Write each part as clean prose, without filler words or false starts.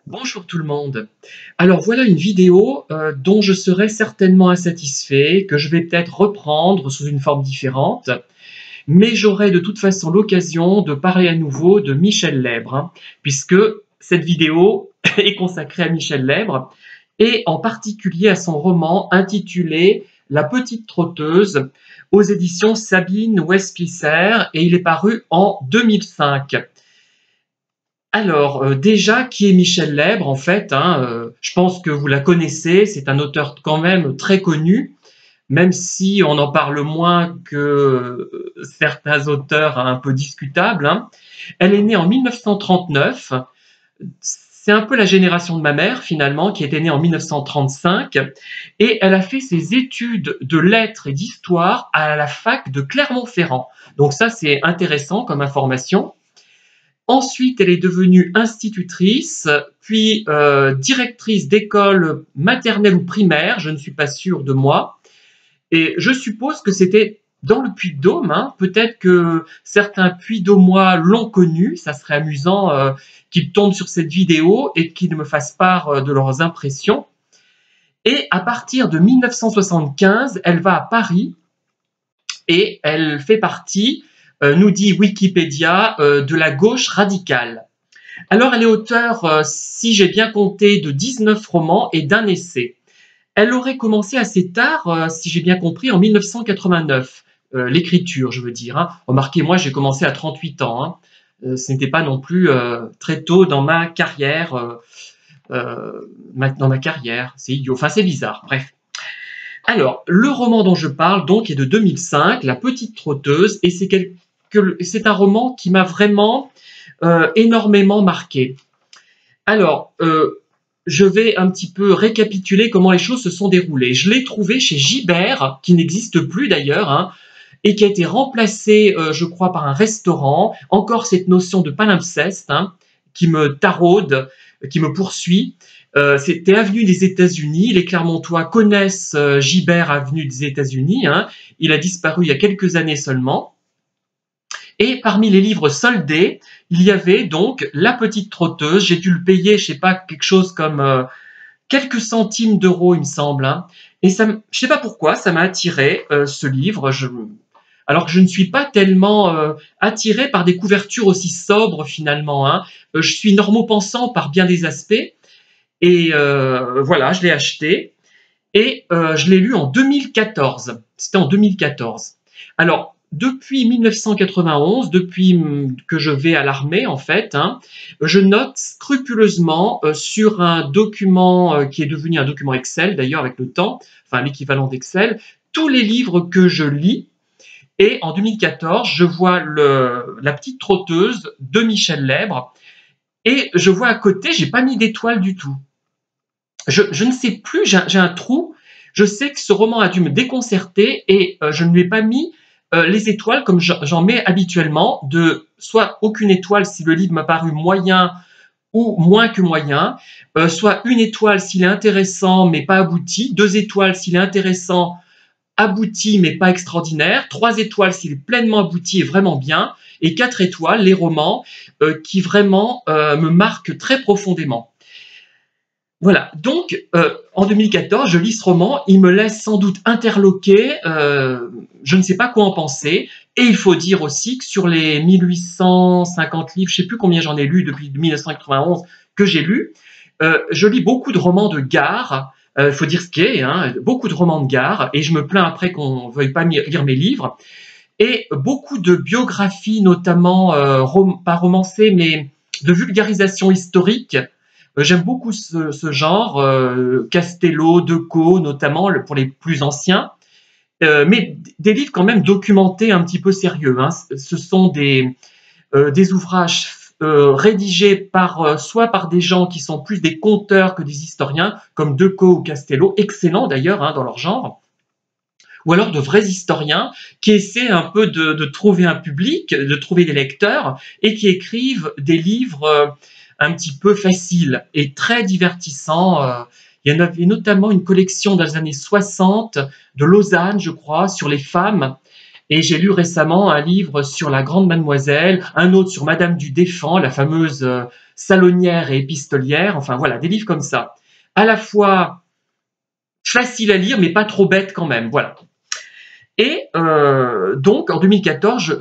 Bonjour tout le monde. Alors voilà une vidéo dont je serai certainement insatisfait, que je vais peut-être reprendre sous une forme différente, mais j'aurai de toute façon l'occasion de parler à nouveau de Michel Lèbre, puisque cette vidéo est consacrée à Michel Lèbre, et en particulier à son roman intitulé La petite trotteuse, aux éditions Sabine Westplisser, et il est paru en 2005. Alors, déjà, qui est Michel Lèbre, en fait, je pense que vous la connaissez, c'est un auteur quand même très connu, même si on en parle moins que certains auteurs un peu discutables, hein. Elle est née en 1939, c'est un peu la génération de ma mère, finalement, qui était née en 1935, et elle a fait ses études de lettres et d'histoire à la fac de Clermont-Ferrand. Donc ça, c'est intéressant comme information. Ensuite, elle est devenue institutrice, puis directrice d'école maternelle ou primaire, je ne suis pas sûre de moi. Et je suppose que c'était dans le Puy-de-Dôme, hein. Peut-être que certains Puy-de-Dômois l'ont connue, ça serait amusant qu'ils tombent sur cette vidéo et qu'ils me fassent part de leurs impressions. Et à partir de 1975, elle va à Paris et elle fait partie, nous dit Wikipédia, de la gauche radicale. Alors, elle est auteure, si j'ai bien compté, de 19 romans et d'un essai. Elle aurait commencé assez tard, si j'ai bien compris, en 1989, l'écriture, je veux dire, hein. Remarquez, moi, j'ai commencé à 38 ans, hein. Ce n'était pas non plus très tôt dans ma carrière. Dans ma carrière, c'est idiot, enfin c'est bizarre, bref. Alors, le roman dont je parle donc est de 2005, La petite trotteuse, et c'est un roman qui m'a vraiment énormément marqué. Alors, je vais un petit peu récapituler comment les choses se sont déroulées. Je l'ai trouvé chez Gibert, qui n'existe plus d'ailleurs, hein, et qui a été remplacé, je crois, par un restaurant. Encore cette notion de palimpseste, hein, qui me taraude, qui me poursuit. C'était avenue des États-Unis. Les Clermontois connaissent Gibert avenue des États-Unis, hein. Il a disparu il y a quelques années seulement. Et parmi les livres soldés, il y avait donc La petite trotteuse. J'ai dû le payer, je sais pas, quelque chose comme quelques centimes d'euros, il me semble, hein. Et ça, je sais pas pourquoi, ça m'a attiré ce livre. Alors que je ne suis pas tellement attiré par des couvertures aussi sobres finalement, hein. Je suis normopensant par bien des aspects. Et voilà, je l'ai acheté. Et je l'ai lu en 2014. C'était en 2014. Alors, depuis 1991, depuis que je vais à l'armée, en fait, hein, je note scrupuleusement sur un document qui est devenu un document Excel, d'ailleurs, avec le temps, enfin l'équivalent d'Excel, tous les livres que je lis. Et en 2014, je vois La petite trotteuse de Michel Lèbre. Et je vois à côté, j'ai pas mis d'étoile du tout. Je ne sais plus, j'ai un trou. Je sais que ce roman a dû me déconcerter et je ne lui ai pas mis les étoiles comme j'en mets habituellement, de soit aucune étoile si le livre m'a paru moyen ou moins que moyen, soit une étoile s'il est intéressant mais pas abouti, 2 étoiles s'il est intéressant, abouti mais pas extraordinaire, 3 étoiles s'il est pleinement abouti et vraiment bien, et 4 étoiles, les romans qui vraiment me marquent très profondément. Voilà, donc en 2014, je lis ce roman, il me laisse sans doute interloqué, je ne sais pas quoi en penser, et il faut dire aussi que sur les 1850 livres, je ne sais plus combien j'en ai lu depuis 1991 que j'ai lu, je lis beaucoup de romans de gare, il faut dire ce qu'est, hein, beaucoup de romans de gare, et je me plains après qu'on ne veuille pas lire mes livres, et beaucoup de biographies, notamment pas romancées, mais de vulgarisation historique. J'aime beaucoup ce genre, Castello, Decaux notamment, pour les plus anciens, mais des livres quand même documentés un petit peu sérieux, hein. Ce sont des ouvrages rédigés soit par des gens qui sont plus des conteurs que des historiens, comme Decaux ou Castello, excellents d'ailleurs, hein, dans leur genre, ou alors de vrais historiens qui essaient un peu de trouver un public, de trouver des lecteurs, et qui écrivent des livres un petit peu faciles et très divertissants. Il y en avait notamment une collection dans les années 60 de Lausanne, je crois, sur les femmes. Et j'ai lu récemment un livre sur la Grande Mademoiselle, un autre sur Madame du Défend, la fameuse salonnière et épistolière. Enfin voilà, des livres comme ça. À la fois facile à lire, mais pas trop bête quand même. Voilà. Et donc, en 2014,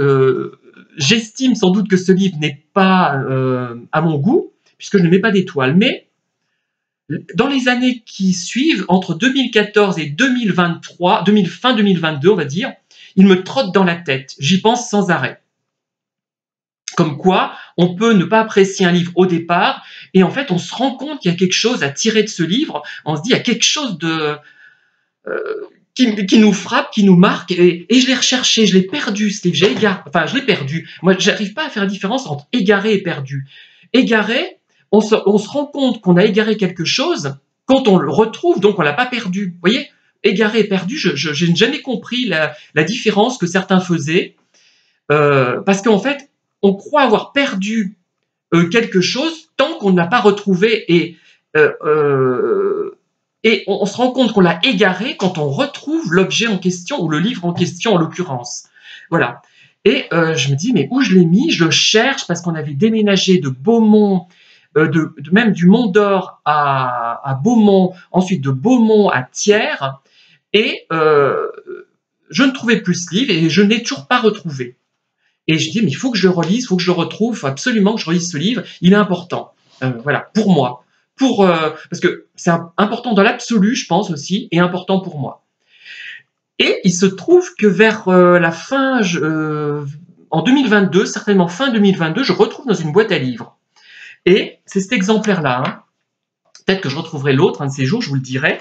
j'estime sans doute que ce livre n'est pas à mon goût, puisque je ne mets pas d'étoiles. Mais dans les années qui suivent, entre 2014 et 2023, fin 2022, on va dire, il me trotte dans la tête. J'y pense sans arrêt. Comme quoi, on peut ne pas apprécier un livre au départ, et en fait, on se rend compte qu'il y a quelque chose à tirer de ce livre. On se dit, il y a quelque chose de... qui nous frappe, qui nous marque, et je l'ai recherché, je l'ai perdu, ce livre, je l'ai perdu. Moi, j'arrive pas à faire la différence entre égaré et perdu. Égaré, on se rend compte qu'on a égaré quelque chose quand on le retrouve, donc on l'a pas perdu. Vous voyez, égaré et perdu, je n'ai jamais compris la différence que certains faisaient, parce qu'en fait, on croit avoir perdu quelque chose tant qu'on ne l'a pas retrouvé, et on se rend compte qu'on l'a égaré quand on retrouve l'objet en question, ou le livre en question en l'occurrence. Voilà. Et je me dis, mais où je l'ai mis? Je le cherche parce qu'on avait déménagé de Beaumont, même du Mont d'Or à Beaumont, ensuite de Beaumont à Thiers, et je ne trouvais plus ce livre et je ne l'ai toujours pas retrouvé. Et je dis, mais il faut que je le relise, il faut que je le retrouve, il faut absolument que je relise ce livre, il est important. Voilà, pour moi. Parce que c'est important dans l'absolu, je pense aussi, et important pour moi. Et il se trouve que vers la fin, en 2022, certainement fin 2022, je retrouve dans une boîte à livres. Et c'est cet exemplaire-là. Hein. Peut-être que je retrouverai l'autre, un de ces jours, je vous le dirai.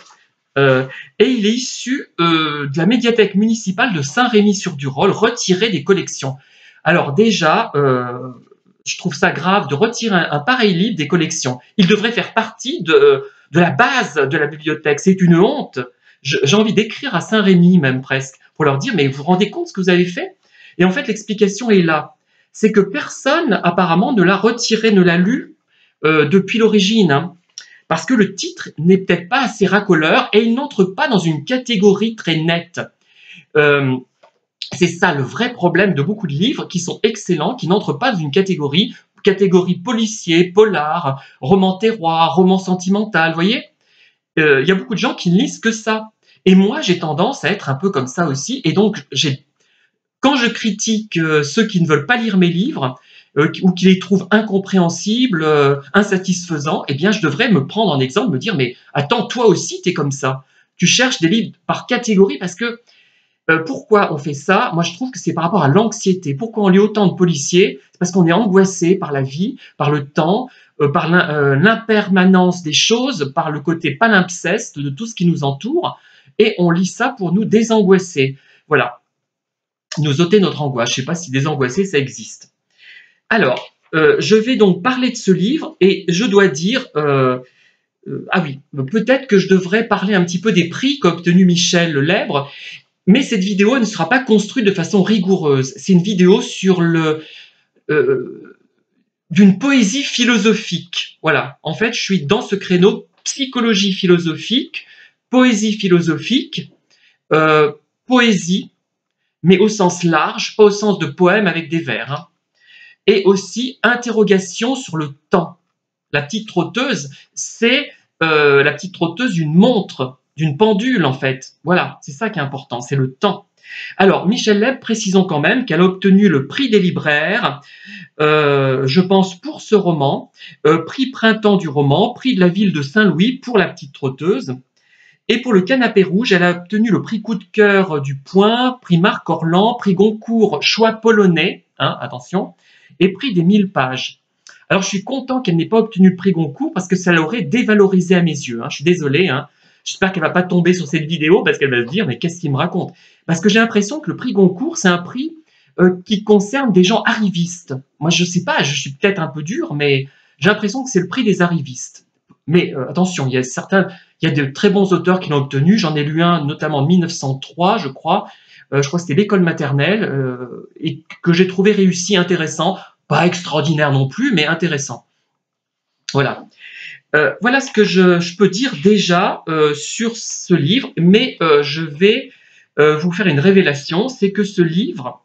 Et il est issu de la médiathèque municipale de Saint-Rémy-sur-du-Rôle, retiré des collections. Alors déjà, je trouve ça grave de retirer un pareil livre des collections. Il devrait faire partie de la base de la bibliothèque. C'est une honte. J'ai envie d'écrire à Saint-Rémy même presque, pour leur dire, mais vous vous rendez compte ce que vous avez fait? Et en fait, l'explication est là. C'est que personne, apparemment, ne l'a retiré, ne l'a lu depuis l'origine. Hein, parce que le titre n'est peut-être pas assez racoleur et il n'entre pas dans une catégorie très nette. C'est ça le vrai problème de beaucoup de livres qui sont excellents, qui n'entrent pas dans une catégorie policier, polar, roman terroir, roman sentimental, vous voyez. Il y a beaucoup de gens qui ne lisent que ça. Et moi, j'ai tendance à être un peu comme ça aussi. Et donc, quand je critique ceux qui ne veulent pas lire mes livres, ou qui les trouvent incompréhensibles, insatisfaisants, eh bien, je devrais me prendre en exemple, me dire, mais attends, toi aussi, tu es comme ça. Tu cherches des livres par catégorie parce que pourquoi on fait ça? Moi, je trouve que c'est par rapport à l'anxiété. Pourquoi on lit autant de policiers? C'est parce qu'on est angoissé par la vie, par le temps, par l'impermanence des choses, par le côté palimpseste de tout ce qui nous entoure, et on lit ça pour nous désangoisser. Voilà, nous ôter notre angoisse. Je ne sais pas si désangoisser, ça existe. Alors, je vais donc parler de ce livre, et je dois dire... ah oui, peut-être que je devrais parler un petit peu des prix qu'a obtenu Michel Lèbre. Mais cette vidéo ne sera pas construite de façon rigoureuse. C'est une vidéo sur d'une poésie philosophique. Voilà. En fait, je suis dans ce créneau psychologie philosophique, poésie philosophique, poésie, mais au sens large, pas au sens de poème avec des vers. Hein. Et aussi interrogation sur le temps. La petite trotteuse, c'est la petite trotteuse d'une montre, d'une pendule en fait. Voilà, c'est ça qui est important, c'est le temps. Alors, Michel Lèbre, précisons quand même qu'elle a obtenu le prix des libraires, je pense pour ce roman, prix Printemps du roman, prix de la ville de Saint-Louis pour La petite trotteuse. Et pour le Canapé rouge, elle a obtenu le prix coup de cœur du Point, prix Marc Orlan, prix Goncourt choix polonais, hein, attention, et prix des 1000 pages. Alors, je suis content qu'elle n'ait pas obtenu le prix Goncourt parce que ça l'aurait dévalorisé à mes yeux. Hein. Je suis désolé. Hein. J'espère qu'elle ne va pas tomber sur cette vidéo parce qu'elle va se dire « mais qu'est-ce qu'il me raconte ?» Parce que j'ai l'impression que le prix Goncourt, c'est un prix qui concerne des gens arrivistes. Moi, je ne sais pas, je suis peut-être un peu dur, mais j'ai l'impression que c'est le prix des arrivistes. Mais attention, il y a de très bons auteurs qui l'ont obtenu. J'en ai lu un, notamment en 1903, je crois. Je crois que c'était l'école maternelle et que j'ai trouvé réussi, intéressant. Pas extraordinaire non plus, mais intéressant. Voilà. Voilà ce que je peux dire déjà sur ce livre, mais je vais vous faire une révélation, c'est que ce livre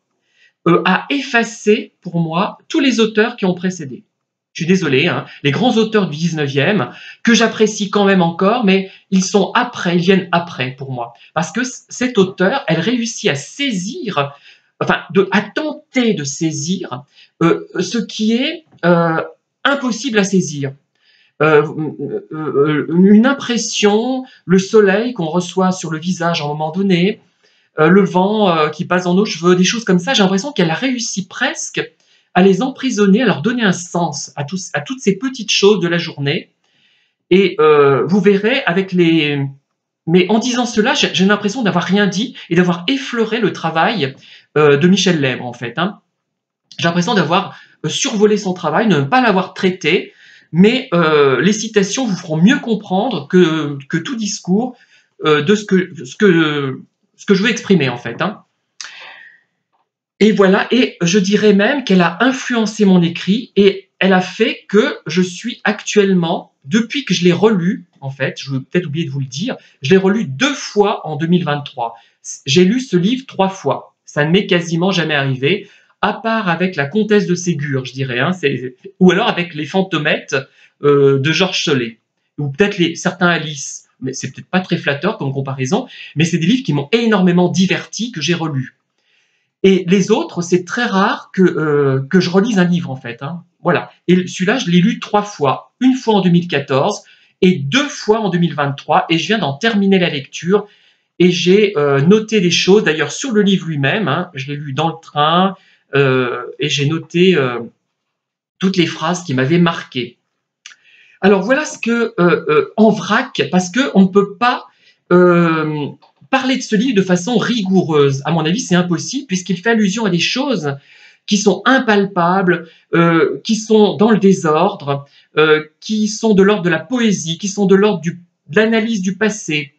a effacé pour moi tous les auteurs qui ont précédé. Je suis désolé, hein, les grands auteurs du 19e, que j'apprécie quand même encore, mais ils sont après, ils viennent après pour moi. Parce que cet auteur, elle réussit à saisir, enfin, à tenter de saisir ce qui est impossible à saisir. Une impression, le soleil qu'on reçoit sur le visage à un moment donné, le vent qui passe dans nos cheveux, des choses comme ça. J'ai l'impression qu'elle a réussi presque à les emprisonner, à leur donner un sens à toutes ces petites choses de la journée. Et vous verrez avec les... Mais en disant cela, j'ai l'impression d'avoir rien dit et d'avoir effleuré le travail de Michel Lèbre, en fait. Hein. J'ai l'impression d'avoir survolé son travail, de ne pas l'avoir traité, mais les citations vous feront mieux comprendre que tout discours de ce que je veux exprimer, en fait. Hein. Et voilà, et je dirais même qu'elle a influencé mon écrit et elle a fait que je suis actuellement, depuis que je l'ai relu, en fait, je vais peut-être oublier de vous le dire, je l'ai relu 2 fois en 2023. J'ai lu ce livre 3 fois. Ça ne m'est quasiment jamais arrivé, à part avec La Comtesse de Ségur, je dirais, hein, ou alors avec Les Fantomettes de Georges Solé, ou peut-être certains Alice. Mais c'est peut-être pas très flatteur comme comparaison, mais c'est des livres qui m'ont énormément diverti, que j'ai relus. Et les autres, c'est très rare que je relise un livre, en fait. Hein. Voilà. Et celui-là, je l'ai lu 3 fois. Une fois en 2014 et 2 fois en 2023. Et je viens d'en terminer la lecture. Et j'ai noté des choses, d'ailleurs, sur le livre lui-même. Hein, je l'ai lu dans le train. Et j'ai noté toutes les phrases qui m'avaient marqué. Alors, voilà ce que, en vrac, parce qu'on ne peut pas... parler de ce livre de façon rigoureuse. À mon avis, c'est impossible puisqu'il fait allusion à des choses qui sont impalpables, qui sont dans le désordre, qui sont de l'ordre de la poésie, qui sont de l'ordre de l'analyse du passé.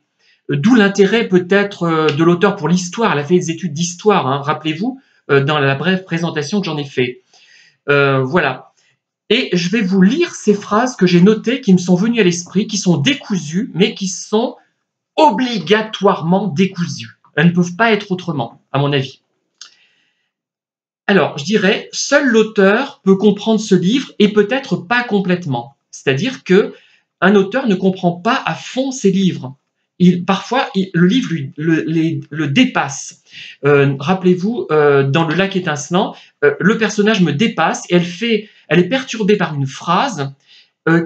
D'où l'intérêt peut-être de l'auteur pour l'histoire. Elle a fait des études d'histoire, hein, rappelez-vous, dans la brève présentation que j'en ai fait. Voilà. Et je vais vous lire ces phrases que j'ai notées, qui me sont venues à l'esprit, qui sont décousues, mais qui sont obligatoirement décousues. Elles ne peuvent pas être autrement, à mon avis. Alors, je dirais, seul l'auteur peut comprendre ce livre et peut-être pas complètement. C'est-à-dire que un auteur ne comprend pas à fond ses livres. Parfois, le livre le dépasse. Rappelez-vous, dans Le Lac étincelant, le personnage me dépasse et elle est perturbée par une phrase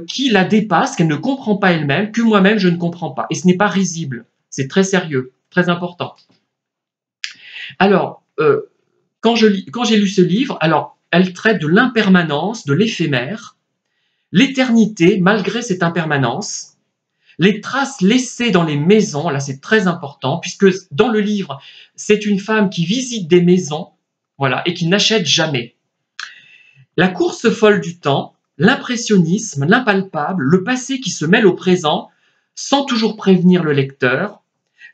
qui la dépasse, qu'elle ne comprend pas elle-même, que moi-même je ne comprends pas. Et ce n'est pas risible, c'est très sérieux, très important. Alors, quand j'ai lu ce livre, alors, elle traite de l'impermanence, de l'éphémère, l'éternité malgré cette impermanence, les traces laissées dans les maisons, là c'est très important, puisque dans le livre, c'est une femme qui visite des maisons, voilà, et qui n'achète jamais. La course folle du temps, l'impressionnisme, l'impalpable, le passé qui se mêle au présent sans toujours prévenir le lecteur,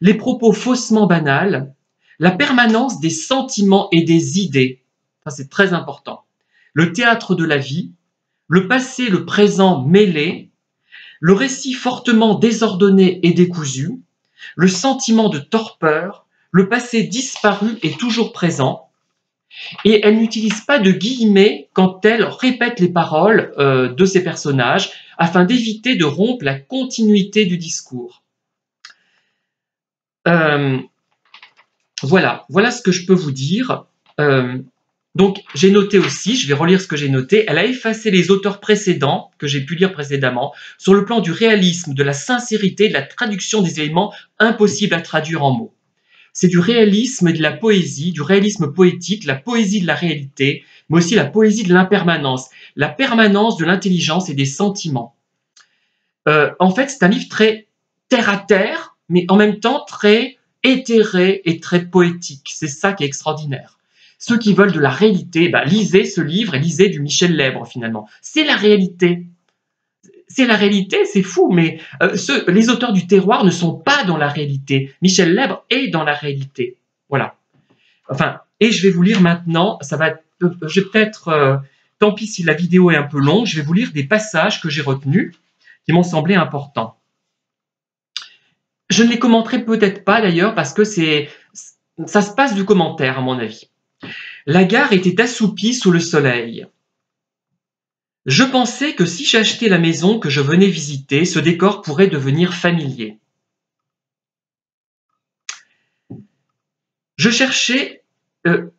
les propos faussement banals, la permanence des sentiments et des idées, ça c'est très important, le théâtre de la vie, le passé, le présent mêlés, le récit fortement désordonné et décousu, le sentiment de torpeur, le passé disparu et toujours présent, et elle n'utilise pas de guillemets quand elle répète les paroles de ses personnages afin d'éviter de rompre la continuité du discours. Voilà ce que je peux vous dire. Donc j'ai noté aussi, je vais relire ce que j'ai noté, elle a effacé les auteurs précédents, que j'ai pu lire précédemment, sur le plan du réalisme, de la sincérité, de la traduction des éléments impossibles à traduire en mots. C'est du réalisme et de la poésie, du réalisme poétique, la poésie de la réalité, mais aussi la poésie de l'impermanence, la permanence de l'intelligence et des sentiments. En fait, c'est un livre très terre-à-terre, mais en même temps très éthéré et très poétique. C'est ça qui est extraordinaire. Ceux qui veulent de la réalité, lisez ce livre et lisez du Michel Lèbre, finalement. C'est la réalité. C'est la réalité, c'est fou, mais les auteurs du terroir ne sont pas dans la réalité. Michel Lèbre est dans la réalité. Voilà. Enfin, et je vais vous lire maintenant, je vais peut-être, tant pis si la vidéo est un peu longue, je vais vous lire des passages que j'ai retenus, qui m'ont semblé importants. Je ne les commenterai peut-être pas d'ailleurs parce que ça se passe du commentaire à mon avis. La gare était assoupie sous le soleil. Je pensais que si j'achetais la maison que je venais visiter, ce décor pourrait devenir familier. Je cherchais... euh,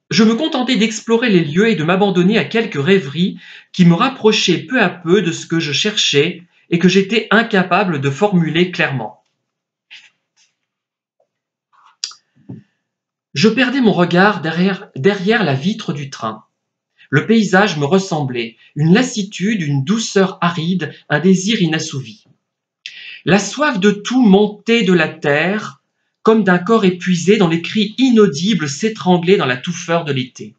je me contentais d'explorer les lieux et de m'abandonner à quelques rêveries qui me rapprochaient peu à peu de ce que je cherchais et que j'étais incapable de formuler clairement. Je perdais mon regard derrière la vitre du train. Le paysage me ressemblait, une lassitude, une douceur aride, un désir inassouvi. La soif de tout montait de la terre, comme d'un corps épuisé dont les cris inaudibles s'étranglaient dans la touffeur de l'été.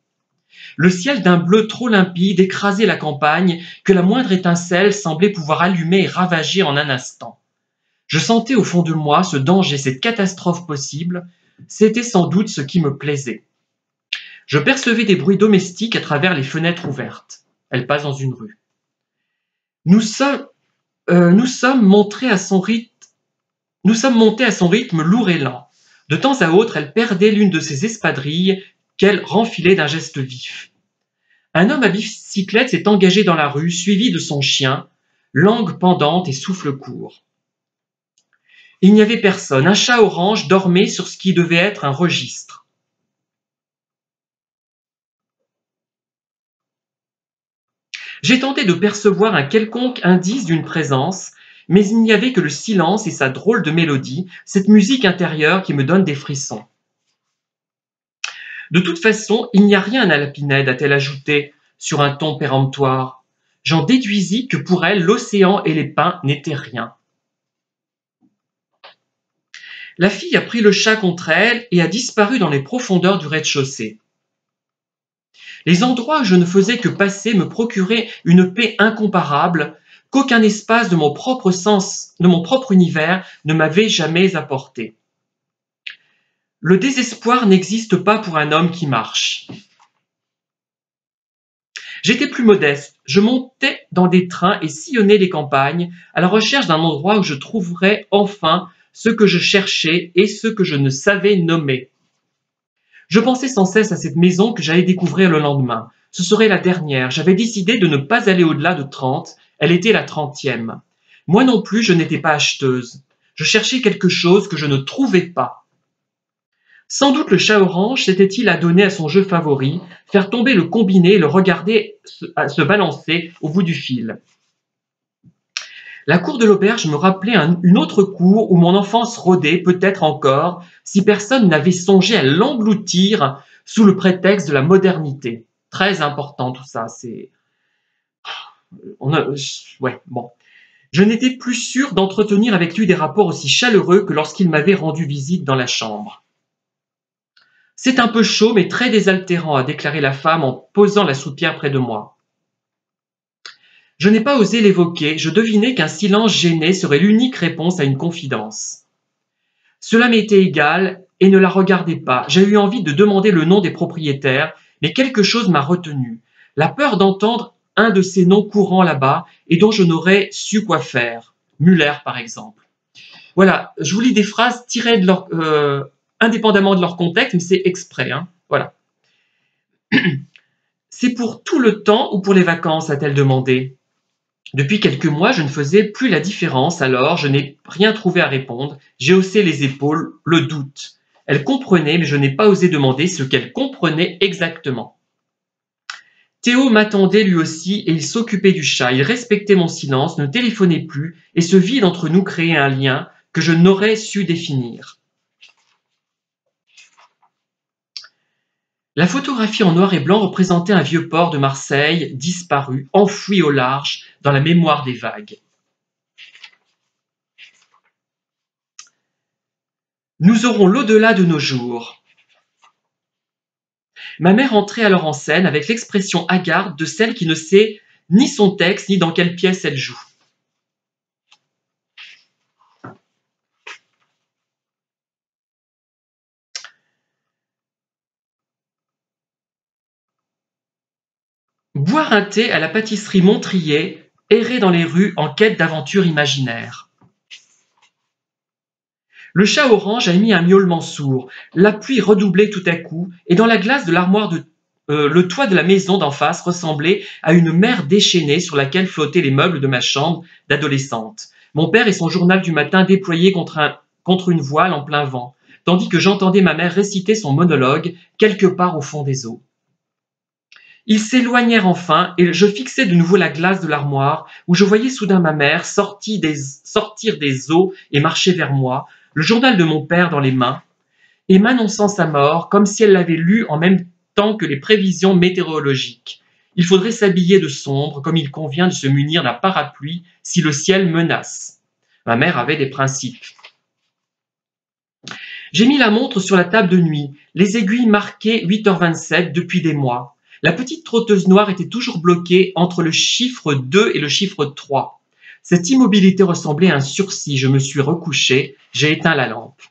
Le ciel d'un bleu trop limpide écrasait la campagne que la moindre étincelle semblait pouvoir allumer et ravager en un instant. Je sentais au fond de moi ce danger, cette catastrophe possible. C'était sans doute ce qui me plaisait. Je percevais des bruits domestiques à travers les fenêtres ouvertes. Elle passe dans une rue. Nous sommes, nous sommes montés à son rythme lourd et lent. De temps à autre, elle perdait l'une de ses espadrilles qu'elle renfilait d'un geste vif. Un homme à bicyclette s'est engagé dans la rue, suivi de son chien, langue pendante et souffle court. Il n'y avait personne. Un chat orange dormait sur ce qui devait être un registre. J'ai tenté de percevoir un quelconque indice d'une présence, mais il n'y avait que le silence et sa drôle de mélodie, cette musique intérieure qui me donne des frissons. De toute façon, il n'y a rien à la Pinède, a-t-elle ajouté, sur un ton péremptoire. J'en déduisis que pour elle, l'océan et les pins n'étaient rien. La fille a pris le chat contre elle et a disparu dans les profondeurs du rez-de-chaussée. Les endroits où je ne faisais que passer me procuraient une paix incomparable qu'aucun espace de mon propre sens, de mon propre univers ne m'avait jamais apporté. Le désespoir n'existe pas pour un homme qui marche. J'étais plus modeste, je montais dans des trains et sillonnais les campagnes à la recherche d'un endroit où je trouverais enfin ce que je cherchais et ce que je ne savais nommer. Je pensais sans cesse à cette maison que j'allais découvrir le lendemain. Ce serait la dernière. J'avais décidé de ne pas aller au-delà de 30. Elle était la 30e. Moi non plus, je n'étais pas acheteuse. Je cherchais quelque chose que je ne trouvais pas. Sans doute le chat orange s'était-il adonné à son jeu favori, faire tomber le combiné et le regarder se balancer au bout du fil. La cour de l'auberge me rappelait une autre cour où mon enfance rôdait, peut-être encore, si personne n'avait songé à l'engloutir sous le prétexte de la modernité. Très important tout ça, c'est... Ouais, bon. Je n'étais plus sûr d'entretenir avec lui des rapports aussi chaleureux que lorsqu'il m'avait rendu visite dans la chambre. C'est un peu chaud, mais très désaltérant, a déclaré la femme en posant la soupière près de moi. Je n'ai pas osé l'évoquer, je devinais qu'un silence gêné serait l'unique réponse à une confidence. Cela m'était égal et ne la regardais pas. J'ai eu envie de demander le nom des propriétaires, mais quelque chose m'a retenu. La peur d'entendre un de ces noms courants là-bas et dont je n'aurais su quoi faire. Muller, par exemple. Voilà, je vous lis des phrases tirées de indépendamment de leur contexte, mais c'est exprès. Hein. Voilà. C'est pour tout le temps ou pour les vacances, a-t-elle demandé. Depuis quelques mois, je ne faisais plus la différence, alors je n'ai rien trouvé à répondre. J'ai haussé les épaules, le doute. Elle comprenait, mais je n'ai pas osé demander ce qu'elle comprenait exactement. Théo m'attendait lui aussi et il s'occupait du chat. Il respectait mon silence, ne téléphonait plus et ce vide entre nous créait un lien que je n'aurais su définir. La photographie en noir et blanc représentait un vieux port de Marseille, disparu, enfoui au large, dans la mémoire des vagues. Nous aurons l'au-delà de nos jours. Ma mère entrait alors en scène avec l'expression hagarde de celle qui ne sait ni son texte ni dans quelle pièce elle joue. Boire un thé à la pâtisserie Montrier, errer dans les rues en quête d'aventures imaginaires. Le chat orange a émis un miaulement sourd. La pluie redoublait tout à coup, et dans la glace de l'armoire le toit de la maison d'en face ressemblait à une mer déchaînée sur laquelle flottaient les meubles de ma chambre d'adolescente. Mon père et son journal du matin déployés contre une voile en plein vent, tandis que j'entendais ma mère réciter son monologue quelque part au fond des eaux. Ils s'éloignèrent enfin, et je fixai de nouveau la glace de l'armoire, où je voyais soudain ma mère sortir des eaux et marcher vers moi, le journal de mon père dans les mains, et m'annonçant sa mort, comme si elle l'avait lu en même temps que les prévisions météorologiques. Il faudrait s'habiller de sombre, comme il convient de se munir d'un parapluie si le ciel menace. Ma mère avait des principes. J'ai mis la montre sur la table de nuit, les aiguilles marquaient 8h27 depuis des mois. La petite trotteuse noire était toujours bloquée entre le chiffre 2 et le chiffre 3. Cette immobilité ressemblait à un sursis. Je me suis recouché, j'ai éteint la lampe.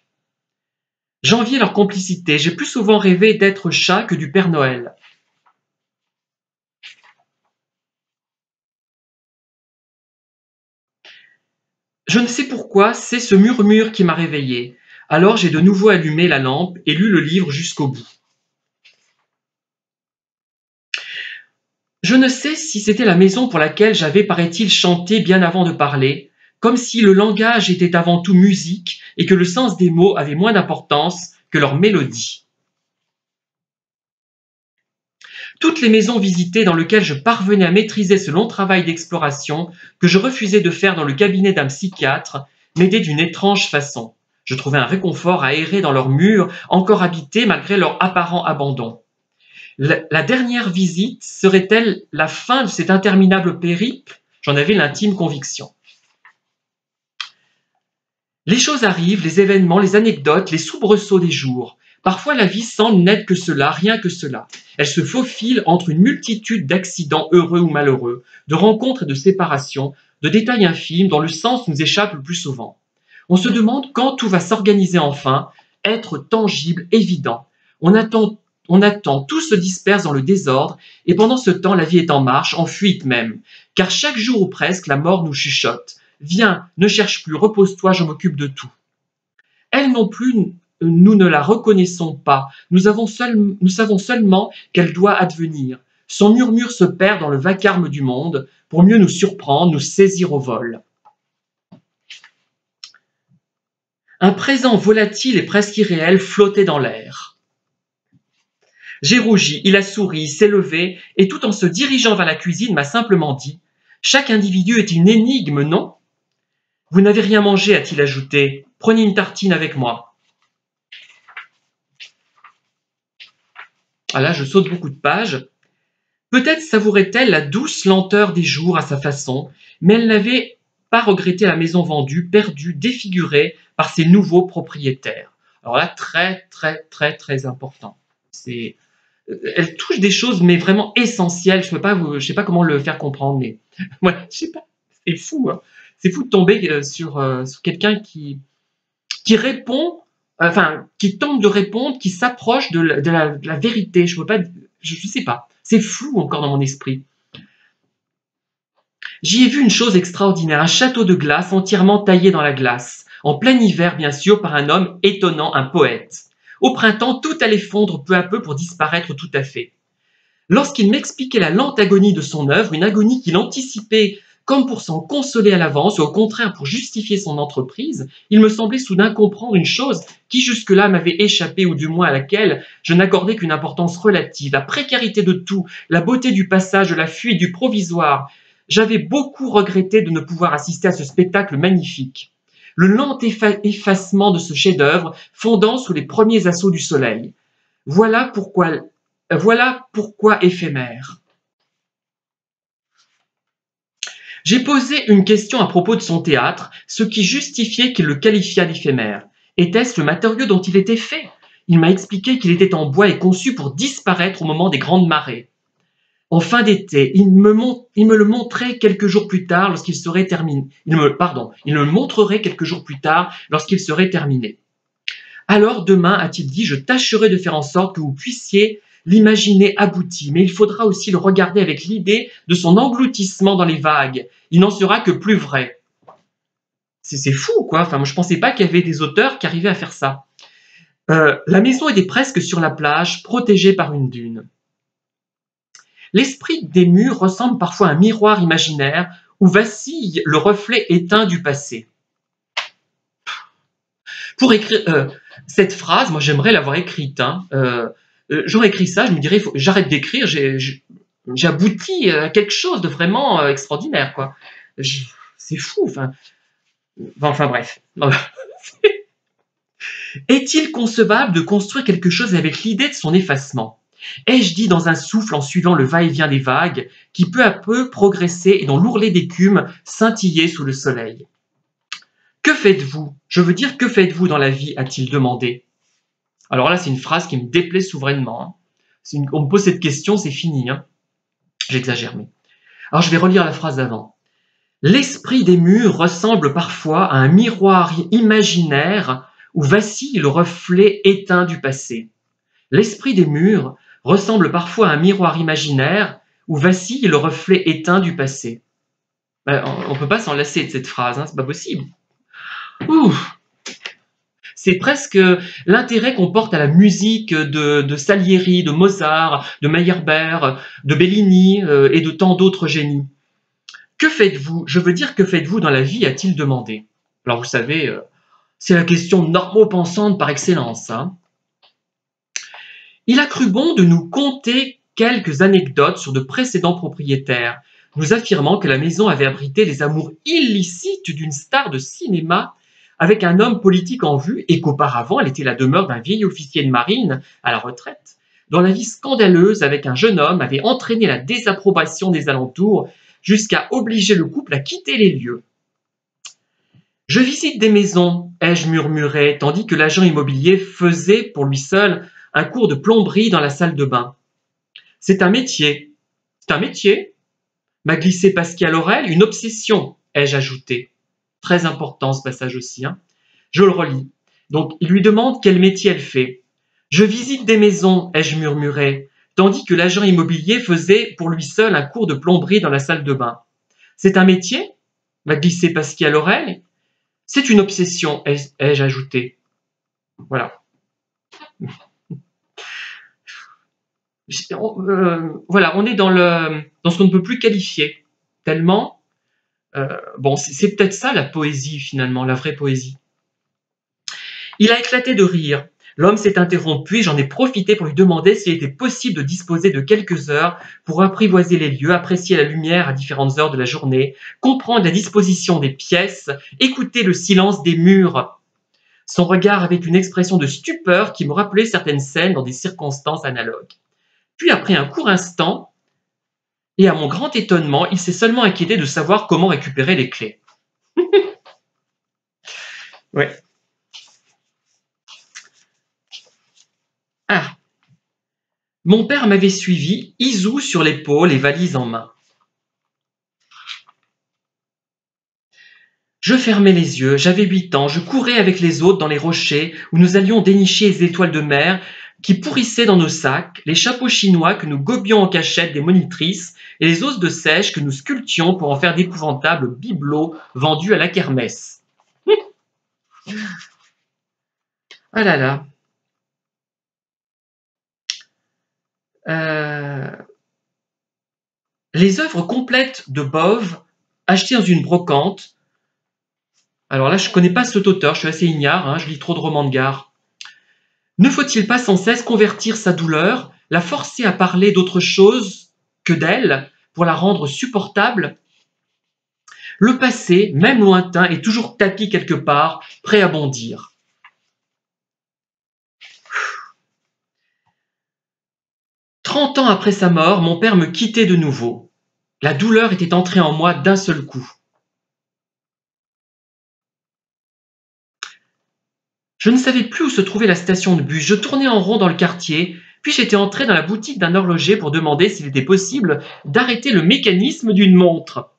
J'enviais leur complicité. J'ai plus souvent rêvé d'être chat que du Père Noël. Je ne sais pourquoi, c'est ce murmure qui m'a réveillé. Alors j'ai de nouveau allumé la lampe et lu le livre jusqu'au bout. Je ne sais si c'était la maison pour laquelle j'avais, paraît-il, chanté bien avant de parler, comme si le langage était avant tout musique et que le sens des mots avait moins d'importance que leur mélodie. Toutes les maisons visitées dans lesquelles je parvenais à maîtriser ce long travail d'exploration que je refusais de faire dans le cabinet d'un psychiatre m'aidaient d'une étrange façon. Je trouvais un réconfort à errer dans leurs murs encore habités malgré leur apparent abandon. La dernière visite serait-elle la fin de cet interminable périple? J'en avais l'intime conviction. Les choses arrivent, les événements, les anecdotes, les soubresauts des jours. Parfois la vie semble n'être que cela, rien que cela. Elle se faufile entre une multitude d'accidents heureux ou malheureux, de rencontres et de séparations, de détails infimes dont le sens nous échappe le plus souvent. On se demande quand tout va s'organiser enfin, être tangible, évident. On attend, tout se disperse dans le désordre, et pendant ce temps, la vie est en marche, en fuite même. Car chaque jour ou presque, la mort nous chuchote. Viens, ne cherche plus, repose-toi, je m'occupe de tout. Elle non plus, nous ne la reconnaissons pas. Nous savons seulement qu'elle doit advenir. Son murmure se perd dans le vacarme du monde pour mieux nous surprendre, nous saisir au vol. Un présent volatile et presque irréel flottait dans l'air. J'ai rougi, il a souri, s'est levé, et tout en se dirigeant vers la cuisine m'a simplement dit « Chaque individu est une énigme, non ?» Vous n'avez rien mangé, a-t-il ajouté. Prenez une tartine avec moi. Ah là, je saute beaucoup de pages. Peut-être savourait-elle la douce lenteur des jours à sa façon, mais elle n'avait pas regretté la maison vendue, perdue, défigurée par ses nouveaux propriétaires. Alors là, très, très, très, très important. Elle touche des choses, mais vraiment essentielles. Je ne sais pas comment le faire comprendre, mais ouais, je sais pas. C'est fou, hein. C'est fou de tomber sur quelqu'un qui répond, qui tente de répondre, qui s'approche de la vérité. Je sais pas. C'est flou encore dans mon esprit. J'y ai vu une chose extraordinaire, un château de glace entièrement taillé dans la glace, en plein hiver bien sûr, par un homme étonnant, un poète. Au printemps, tout allait fondre peu à peu pour disparaître tout à fait. Lorsqu'il m'expliquait la lente agonie de son œuvre, une agonie qu'il anticipait comme pour s'en consoler à l'avance, ou au contraire pour justifier son entreprise, il me semblait soudain comprendre une chose qui jusque-là m'avait échappé, ou du moins à laquelle je n'accordais qu'une importance relative, la précarité de tout, la beauté du passage, de la fuite, du provisoire. J'avais beaucoup regretté de ne pouvoir assister à ce spectacle magnifique. Le lent effacement de ce chef-d'œuvre fondant sous les premiers assauts du soleil. Voilà pourquoi éphémère. J'ai posé une question à propos de son théâtre, ce qui justifiait qu'il le qualifiât d'éphémère. Était-ce le matériau dont il était fait? Il m'a expliqué qu'il était en bois et conçu pour disparaître au moment des grandes marées. En fin d'été, il me le montrait quelques jours plus tard lorsqu'il serait terminé. Il me le montrerait quelques jours plus tard lorsqu'il serait terminé. Alors demain, a-t-il dit, je tâcherai de faire en sorte que vous puissiez l'imaginer abouti, mais il faudra aussi le regarder avec l'idée de son engloutissement dans les vagues. Il n'en sera que plus vrai. C'est fou, quoi. Enfin, moi, je pensais pas qu'il y avait des auteurs qui arrivaient à faire ça. La maison était presque sur la plage, protégée par une dune. L'esprit des murs ressemble parfois à un miroir imaginaire où vacille le reflet éteint du passé. Pour écrire cette phrase, moi j'aimerais l'avoir écrite. Hein. J'aurais écrit ça, je me dirais, j'arrête d'écrire, j'ai abouti à quelque chose de vraiment extraordinaire, quoi. C'est fou, enfin bref. Est-il concevable de construire quelque chose avec l'idée de son effacement? Ai-je dit dans un souffle en suivant le va-et-vient des vagues, qui peu à peu progressaient et dont l'ourlet d'écume scintillait sous le soleil. Que faites-vous? Je veux dire, que faites-vous dans la vie? A-t-il demandé. Alors là, c'est une phrase qui me déplaît souverainement. Hein. On me pose cette question, c'est fini. Hein. J'exagère, mais... Alors je vais relire la phrase d'avant. L'esprit des murs ressemble parfois à un miroir imaginaire où vacille le reflet éteint du passé. L'esprit des murs ressemble parfois à un miroir imaginaire où vacille le reflet éteint du passé. On ne peut pas s'en lasser de cette phrase, hein, c'est pas possible. Ouh. C'est presque l'intérêt qu'on porte à la musique de Salieri, de Mozart, de Meyerbeer, de Bellini et de tant d'autres génies. Que faites-vous? Je veux dire, que faites-vous dans la vie? A-t-il demandé. Alors vous savez, c'est la question normo-pensante par excellence. Hein. Il a cru bon de nous conter quelques anecdotes sur de précédents propriétaires, nous affirmant que la maison avait abrité les amours illicites d'une star de cinéma avec un homme politique en vue et qu'auparavant elle était la demeure d'un vieil officier de marine à la retraite, dont la vie scandaleuse avec un jeune homme avait entraîné la désapprobation des alentours jusqu'à obliger le couple à quitter les lieux. Je visite des maisons, ai-je murmuré, tandis que l'agent immobilier faisait pour lui seul un cours de plomberie dans la salle de bain. C'est un métier. C'est un métier, m'a glissé Pascal Aurel, une obsession, ai-je ajouté. Très important ce passage aussi. Hein. Je le relis. Donc, il lui demande quel métier elle fait. Je visite des maisons, ai-je murmuré, tandis que l'agent immobilier faisait pour lui seul un cours de plomberie dans la salle de bain. C'est un métier, m'a glissé Pascal Aurel. C'est une obsession, ai-je ajouté. Voilà. Voilà, on est dans ce qu'on ne peut plus qualifier. Tellement, bon, c'est peut-être ça la poésie finalement, la vraie poésie. Il a éclaté de rire. L'homme s'est interrompu et j'en ai profité pour lui demander s'il était possible de disposer de quelques heures pour apprivoiser les lieux, apprécier la lumière à différentes heures de la journée, comprendre la disposition des pièces, écouter le silence des murs. Son regard avait une expression de stupeur qui me rappelait certaines scènes dans des circonstances analogues. Puis après un court instant, et à mon grand étonnement, il s'est seulement inquiété de savoir comment récupérer les clés. Ouais. Ah. Mon père m'avait suivi, Isou sur l'épaule et valise en main. Je fermais les yeux, j'avais 8 ans, je courais avec les autres dans les rochers où nous allions dénicher les étoiles de mer qui pourrissaient dans nos sacs, les chapeaux chinois que nous gobions en cachette des monitrices et les os de sèche que nous sculptions pour en faire d'épouvantables bibelots vendus à la kermesse. Ah là là. Les œuvres complètes de Bove, achetées dans une brocante. Alors là, je ne connais pas cet auteur, je suis assez ignare, hein, je lis trop de romans de gare. Ne faut-il pas sans cesse convertir sa douleur, la forcer à parler d'autre chose que d'elle, pour la rendre supportable? Le passé, même lointain, est toujours tapi quelque part, prêt à bondir. 30 ans après sa mort, mon père me quittait de nouveau. La douleur était entrée en moi d'un seul coup. Je ne savais plus où se trouvait la station de bus. Je tournais en rond dans le quartier, puis j'étais entré dans la boutique d'un horloger pour demander s'il était possible d'arrêter le mécanisme d'une montre.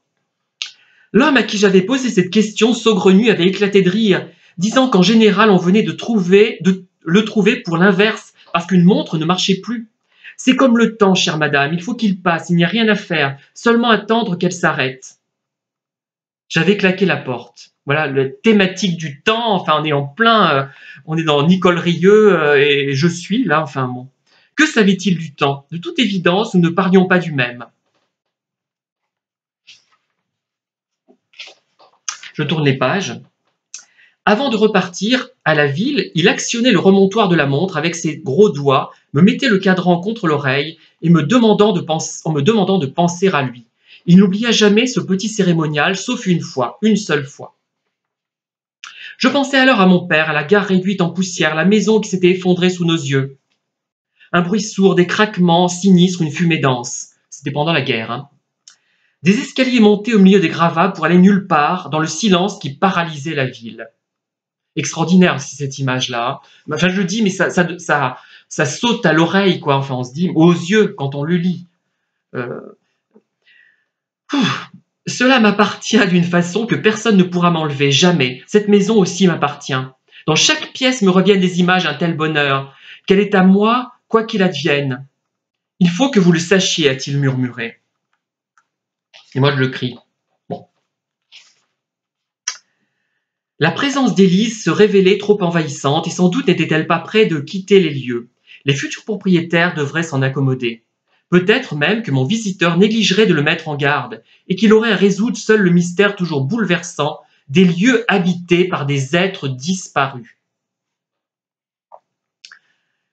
L'homme à qui j'avais posé cette question saugrenu avait éclaté de rire, disant qu'en général on venait de le trouver pour l'inverse, parce qu'une montre ne marchait plus. C'est comme le temps, chère madame, il faut qu'il passe, il n'y a rien à faire, seulement attendre qu'elle s'arrête. J'avais claqué la porte. voilà, la thématique du temps, enfin on est en plein, on est dans Nicole Rieu et je suis là, enfin bon. Que savait-il du temps? De toute évidence, nous ne parlions pas du même. Je tourne les pages. Avant de repartir à la ville, il actionnait le remontoir de la montre avec ses gros doigts, me mettait le cadran contre l'oreille et en me demandant de penser à lui. Il n'oublia jamais ce petit cérémonial, sauf une fois, une seule fois. Je pensais alors à mon père, à la gare réduite en poussière, la maison qui s'était effondrée sous nos yeux. Un bruit sourd, des craquements sinistres, une fumée dense. C'était pendant la guerre. Hein. Des escaliers montés au milieu des gravats pour aller nulle part, dans le silence qui paralysait la ville. Extraordinaire aussi cette image-là. Enfin, je le dis, mais ça saute à l'oreille, quoi. Enfin, on se dit, aux yeux, quand on le lit. Euh... Cela m'appartient d'une façon que personne ne pourra m'enlever, jamais. Cette maison aussi m'appartient. Dans chaque pièce me reviennent des images un tel bonheur, qu'elle est à moi, quoi qu'il advienne. Il faut que vous le sachiez, a-t-il murmuré. Et moi je le crie. Bon. La présence d'Élise se révélait trop envahissante et sans doute n'était-elle pas près de quitter les lieux. Les futurs propriétaires devraient s'en accommoder. Peut-être même que mon visiteur négligerait de le mettre en garde et qu'il aurait à résoudre seul le mystère toujours bouleversant des lieux habités par des êtres disparus.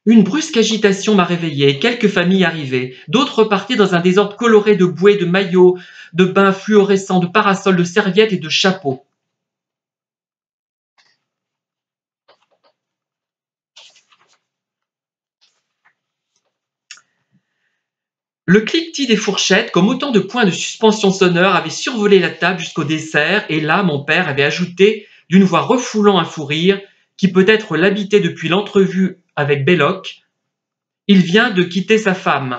Une brusque agitation m'a réveillé, quelques familles arrivaient, d'autres repartaient dans un désordre coloré de bouées, de maillots, de bains fluorescents, de parasols, de serviettes et de chapeaux. Le cliquetis des fourchettes, comme autant de points de suspension sonore, avait survolé la table jusqu'au dessert, et là, mon père avait ajouté, d'une voix refoulant un fou rire, qui peut-être l'habitait depuis l'entrevue avec Belloc, « Il vient de quitter sa femme. »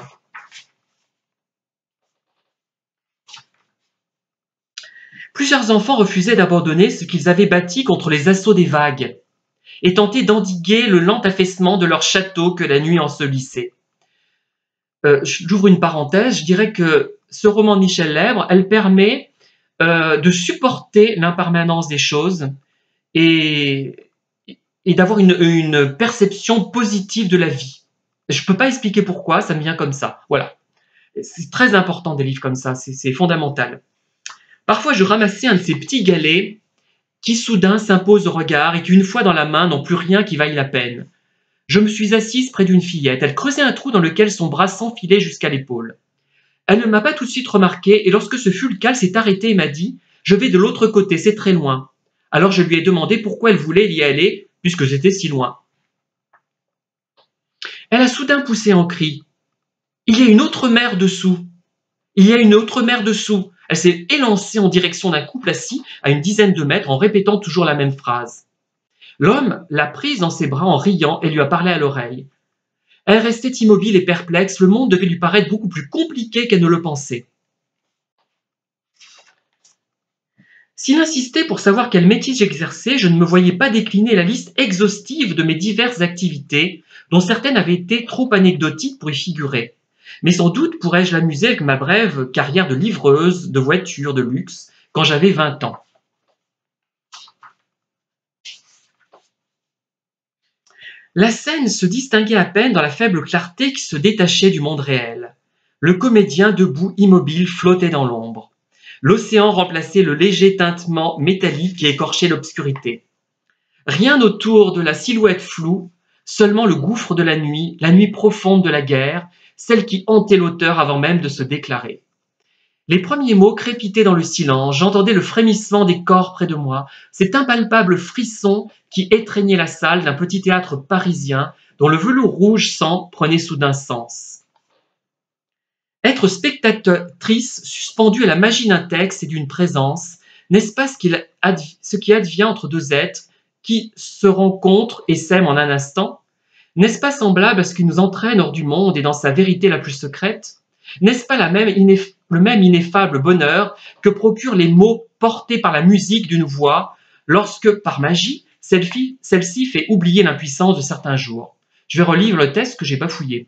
Plusieurs enfants refusaient d'abandonner ce qu'ils avaient bâti contre les assauts des vagues, et tentaient d'endiguer le lent affaissement de leur château que la nuit ensevelissait. J'ouvre une parenthèse, je dirais que ce roman de Michel Lèbres, elle permet de supporter l'impermanence des choses et d'avoir une perception positive de la vie. Je ne peux pas expliquer pourquoi, ça me vient comme ça. Voilà. C'est très important des livres comme ça, c'est fondamental. Parfois, je ramassais un de ces petits galets qui soudain s'imposent au regard et qui, une fois dans la main, n'ont plus rien qui vaille la peine. Je me suis assise près d'une fillette. Elle creusait un trou dans lequel son bras s'enfilait jusqu'à l'épaule. Elle ne m'a pas tout de suite remarqué et lorsque ce fut le cas, elle s'est arrêtée et m'a dit « Je vais de l'autre côté, c'est très loin. » Alors je lui ai demandé pourquoi elle voulait y aller puisque c'était si loin. Elle a soudain poussé un cri. « Il y a une autre mer dessous. Il y a une autre mer dessous. » Elle s'est élancée en direction d'un couple assis à une dizaine de mètres en répétant toujours la même phrase. L'homme l'a prise dans ses bras en riant et lui a parlé à l'oreille. Elle restait immobile et perplexe, le monde devait lui paraître beaucoup plus compliqué qu'elle ne le pensait. S'il insistait pour savoir quel métier j'exerçais, je ne me voyais pas décliner la liste exhaustive de mes diverses activités, dont certaines avaient été trop anecdotiques pour y figurer. Mais sans doute pourrais-je l'amuser avec ma brève carrière de livreuse de voitures de luxe quand j'avais 20 ans. La scène se distinguait à peine dans la faible clarté qui se détachait du monde réel. Le comédien, debout, immobile, flottait dans l'ombre. L'océan remplaçait le léger tintement métallique qui écorchait l'obscurité. Rien autour de la silhouette floue, seulement le gouffre de la nuit profonde de la guerre, celle qui hantait l'auteur avant même de se déclarer. Les premiers mots crépitaient dans le silence, j'entendais le frémissement des corps près de moi, cet impalpable frisson qui étreignait la salle d'un petit théâtre parisien dont le velours rouge sang prenait soudain sens. Être spectatrice suspendue à la magie d'un texte et d'une présence, n'est-ce pas ce qui advient entre deux êtres qui se rencontrent et s'aiment en un instant? N'est-ce pas semblable à ce qui nous entraîne hors du monde et dans sa vérité la plus secrète? N'est-ce pas le même ineffable bonheur que procurent les mots portés par la musique d'une voix lorsque, par magie, celle-ci fait oublier l'impuissance de certains jours? Je vais relire le texte que j'ai bafouillé.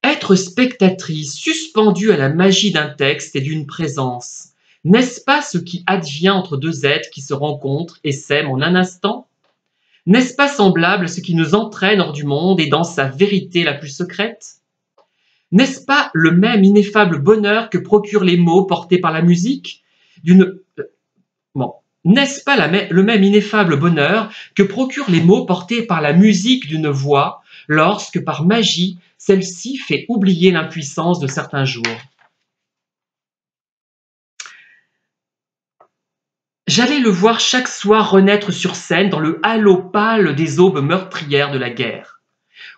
Être spectatrice, suspendue à la magie d'un texte et d'une présence, N'est-ce pas ce qui advient entre deux êtres qui se rencontrent et s'aiment en un instant? N'est-ce pas semblable à ce qui nous entraîne hors du monde et dans sa vérité la plus secrète? N'est-ce pas le même ineffable bonheur que procurent les mots portés par la musique d'une... Bon. N'est-ce pas le même ineffable bonheur que procurent les mots portés par la musique d'une voix lorsque, par magie, celle-ci fait oublier l'impuissance de certains jours? J'allais le voir chaque soir renaître sur scène dans le halo pâle des aubes meurtrières de la guerre.